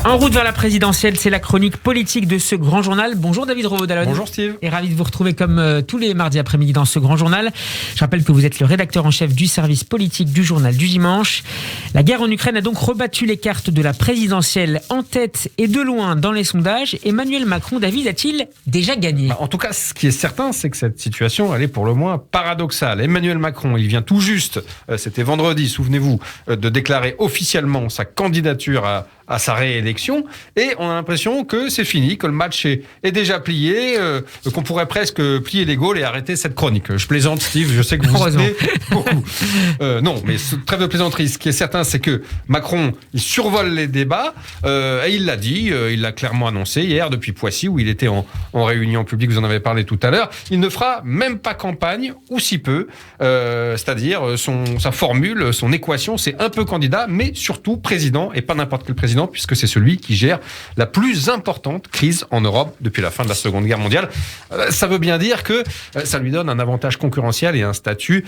En route vers la présidentielle, c'est la chronique politique de ce grand journal. Bonjour David Revaud-Dallon. Bonjour Steve. Et ravi de vous retrouver comme tous les mardis après-midi dans ce grand journal. Je rappelle que vous êtes le rédacteur en chef du service politique du journal du dimanche. La guerre en Ukraine a donc rebattu les cartes de la présidentielle en tête et de loin dans les sondages. Emmanuel Macron, David, a-t-il déjà gagné ? En tout cas, ce qui est certain, c'est que cette situation, elle est pour le moins paradoxale. Emmanuel Macron, il vient tout juste, c'était vendredi, souvenez-vous, de déclarer officiellement sa candidature à sa réélection, et on a l'impression que c'est fini, que le match est déjà plié, qu'on pourrait presque plier les Gaules et arrêter cette chronique. Je plaisante, Steve, je sais que vous aimez beaucoup. Non, mais trêve de plaisanterie. Ce qui est certain, c'est que Macron, il survole les débats, et il l'a dit, il l'a clairement annoncé hier depuis Poissy, où il était en réunion publique, vous en avez parlé tout à l'heure. Il ne fera même pas campagne, ou si peu, c'est-à-dire sa formule, son équation, c'est un peu candidat, mais surtout président, et pas n'importe quel président, puisque c'est celui qui gère la plus importante crise en Europe depuis la fin de la Seconde Guerre mondiale. Ça veut bien dire que ça lui donne un avantage concurrentiel et un statut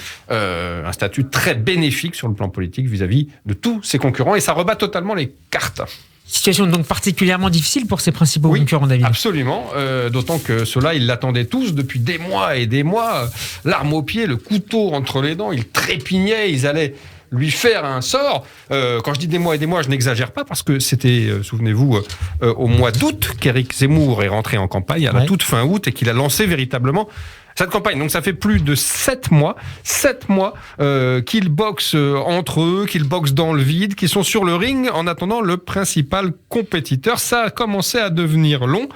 très bénéfique sur le plan politique vis-à-vis de tous ses concurrents, et ça rebat totalement les cartes. Situation donc particulièrement difficile pour ses principaux concurrents, David. Absolument, d'autant que ceux-là, ils l'attendaient tous depuis des mois et des mois, l'arme au pied, le couteau entre les dents, ils trépignaient, ils allaient lui faire un sort. Quand je dis des mois et des mois, je n'exagère pas, parce que c'était, souvenez-vous, au mois d'août qu'Éric Zemmour est rentré en campagne, à la toute fin août, et qu'il a lancé véritablement cette campagne. Donc ça fait plus de 7 mois qu'ils boxent entre eux, qu'ils boxent dans le vide, qu'ils sont sur le ring en attendant le principal compétiteur. Ça a commencé à devenir long.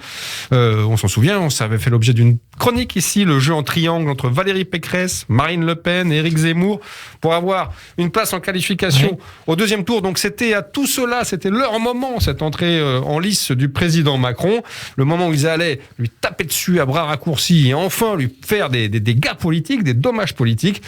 On s'en souvient, ça avait fait l'objet d'une chronique ici, le jeu en triangle entre Valérie Pécresse, Marine Le Pen et Éric Zemmour pour avoir une place en qualification au deuxième tour. Donc c'était à tout cela, c'était leur moment, cette entrée en lice du président Macron, le moment où ils allaient lui taper dessus à bras raccourcis et enfin lui faire des dégâts politiques, des dommages politiques.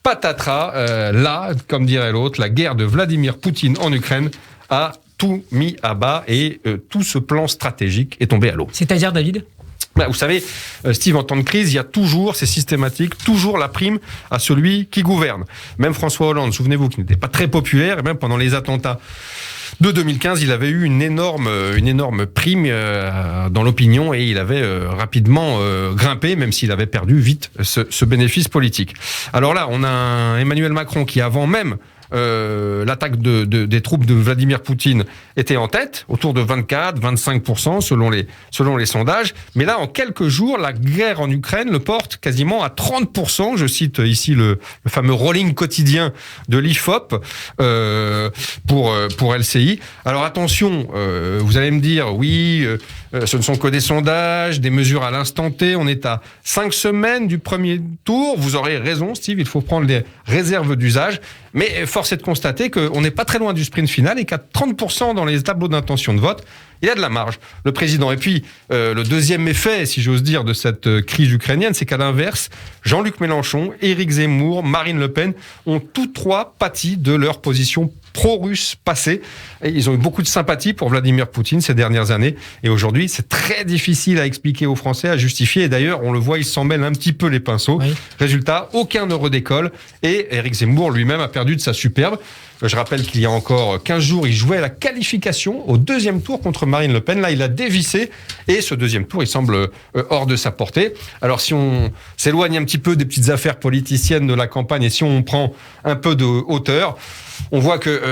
Patatras, là, comme dirait l'autre, la guerre de Vladimir Poutine en Ukraine a tout mis à bas, et tout ce plan stratégique est tombé à l'eau. C'est-à-dire, David ? Vous savez, Steve, en temps de crise, il y a toujours, c'est systématique, toujours la prime à celui qui gouverne. Même François Hollande, souvenez-vous, qui n'était pas très populaire, et même pendant les attentats de 2015, il avait eu une énorme prime dans l'opinion, et il avait rapidement grimpé, même s'il avait perdu vite ce bénéfice politique. Alors là, on a un Emmanuel Macron qui, avant même l'attaque des troupes de Vladimir Poutine, était en tête, autour de 24-25% selon les sondages. Mais là, en quelques jours, la guerre en Ukraine le porte quasiment à 30%. Je cite ici le fameux rolling quotidien de l'IFOP pour LCI. Alors attention, vous allez me dire, oui, ce ne sont que des sondages, des mesures à l'instant T. On est à 5 semaines du premier tour. Vous aurez raison, Steve, il faut prendre les réserves d'usage. Mais force est de constater qu'on n'est pas très loin du sprint final, et qu'à 30% dans les tableaux d'intention de vote, il y a de la marge, le président. Et puis, le deuxième effet, si j'ose dire, de cette crise ukrainienne, c'est qu'à l'inverse, Jean-Luc Mélenchon, Éric Zemmour, Marine Le Pen ont tous trois pâti de leur position pro-russe passée. Et ils ont eu beaucoup de sympathie pour Vladimir Poutine ces dernières années. Et aujourd'hui, c'est très difficile à expliquer aux Français, à justifier. Et d'ailleurs, on le voit, ils s'en mêlent un petit peu les pinceaux. Oui. Résultat, aucun ne redécolle. Et Éric Zemmour lui-même a perdu de sa superbe. Je rappelle qu'il y a encore 15 jours, il jouait la qualification au deuxième tour contre Marine Le Pen. Là, il a dévissé, et ce deuxième tour, il semble hors de sa portée. Alors, si on s'éloigne un petit peu des petites affaires politiciennes de la campagne, et si on prend un peu de hauteur, on voit que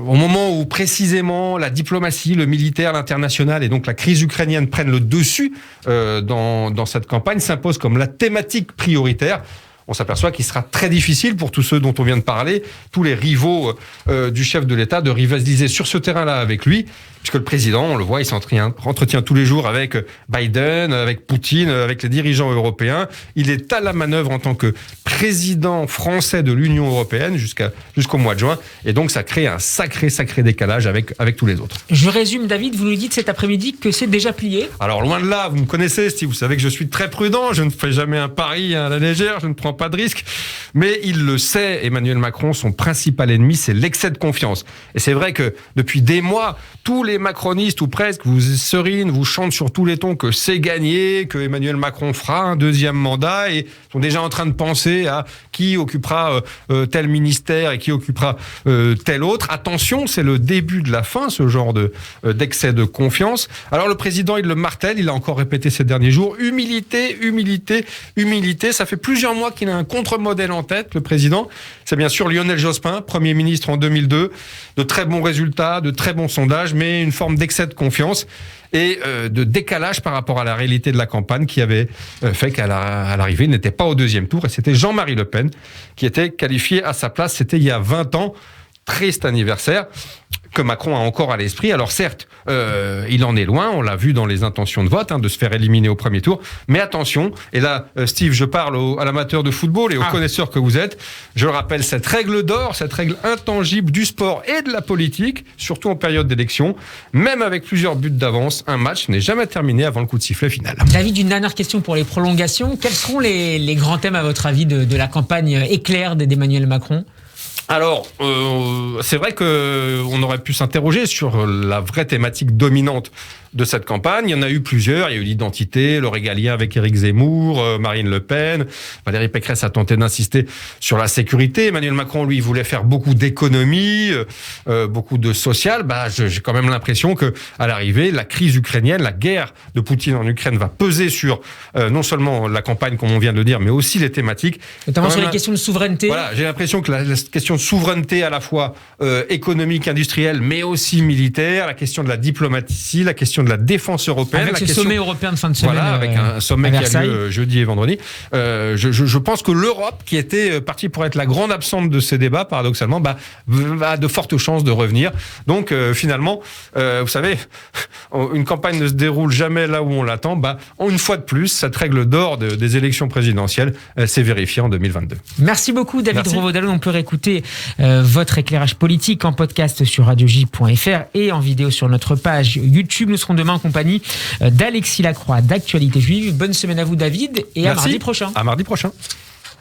au moment où précisément la diplomatie, le militaire, l'international et donc la crise ukrainienne prennent le dessus dans cette campagne, s'impose comme la thématique prioritaire. On s'aperçoit qu'il sera très difficile pour tous ceux dont on vient de parler, tous les rivaux du chef de l'État, de rivaliser sur ce terrain-là avec lui, puisque le président, on le voit, il s'entretient tous les jours avec Biden, avec Poutine, avec les dirigeants européens. Il est à la manœuvre en tant que président français de l'Union européenne jusqu'au mois de juin, et donc ça crée un sacré décalage avec tous les autres. Je résume, David, vous nous dites cet après-midi que c'est déjà plié. Alors loin de là, vous me connaissez, Steve, vous savez que je suis très prudent, je ne fais jamais un pari à la légère, je ne prends pas de risque, mais il le sait, Emmanuel Macron, son principal ennemi, c'est l'excès de confiance. Et c'est vrai que depuis des mois, tous les les macronistes, ou presque, vous serinent, vous chantent sur tous les tons que c'est gagné, que Emmanuel Macron fera un deuxième mandat et sont déjà en train de penser à qui occupera tel ministère et qui occupera tel autre. Attention, c'est le début de la fin, ce genre d'excès de confiance. Alors le président, il le martèle, il a encore répété ces derniers jours, humilité, humilité, humilité. Ça fait plusieurs mois qu'il a un contre-modèle en tête, le président. C'est bien sûr Lionel Jospin, Premier ministre en 2002. De très bons résultats, de très bons sondages, mais une forme d'excès de confiance et de décalage par rapport à la réalité de la campagne qui avait fait qu'à l'arrivée, il n'était pas au deuxième tour. Et c'était Jean-Marie Le Pen qui était qualifié à sa place. C'était il y a 20 ans. Triste anniversaire que Macron a encore à l'esprit. Alors certes, il en est loin, on l'a vu dans les intentions de vote, de se faire éliminer au premier tour. Mais attention, et là, Steve, je parle à l'amateur de football et aux connaisseurs que vous êtes. Je le rappelle, cette règle d'or, cette règle intangible du sport et de la politique, surtout en période d'élection, même avec plusieurs buts d'avance, un match n'est jamais terminé avant le coup de sifflet final. David, une dernière question pour les prolongations. Quels seront les grands thèmes, à votre avis, de la campagne éclair d'Emmanuel Macron ? Alors, c'est vrai qu'on aurait pu s'interroger sur la vraie thématique dominante de cette campagne. Il y en a eu plusieurs. Il y a eu l'identité, le régalien avec Éric Zemmour, Marine Le Pen. Valérie Pécresse a tenté d'insister sur la sécurité. Emmanuel Macron, lui, voulait faire beaucoup d'économies, beaucoup de social. J'ai quand même l'impression que, à l'arrivée, la crise ukrainienne, la guerre de Poutine en Ukraine va peser sur non seulement la campagne, comme on vient de le dire, mais aussi les thématiques. Notamment sur les questions de souveraineté. Voilà, j'ai l'impression que la question de souveraineté à la fois économique, industrielle, mais aussi militaire, la question de la diplomatie, la question de la défense européenne. Avec ce sommet européen de fin de semaine. Voilà, avec un sommet qui a lieu jeudi et vendredi. Je pense que l'Europe, qui était partie pour être la grande absente de ces débats, paradoxalement, a de fortes chances de revenir. Donc, finalement, vous savez, une campagne ne se déroule jamais là où on l'attend. Une fois de plus, cette règle d'or des élections présidentielles s'est vérifiée en 2022. Merci beaucoup, David Revaud-Dallon. On peut réécouter votre éclairage politique en podcast sur radioj.fr et en vidéo sur notre page YouTube. Nous serons demain en compagnie d'Alexis Lacroix d'Actualité Juive. Bonne semaine à vous, David, et à mardi prochain. À mardi prochain.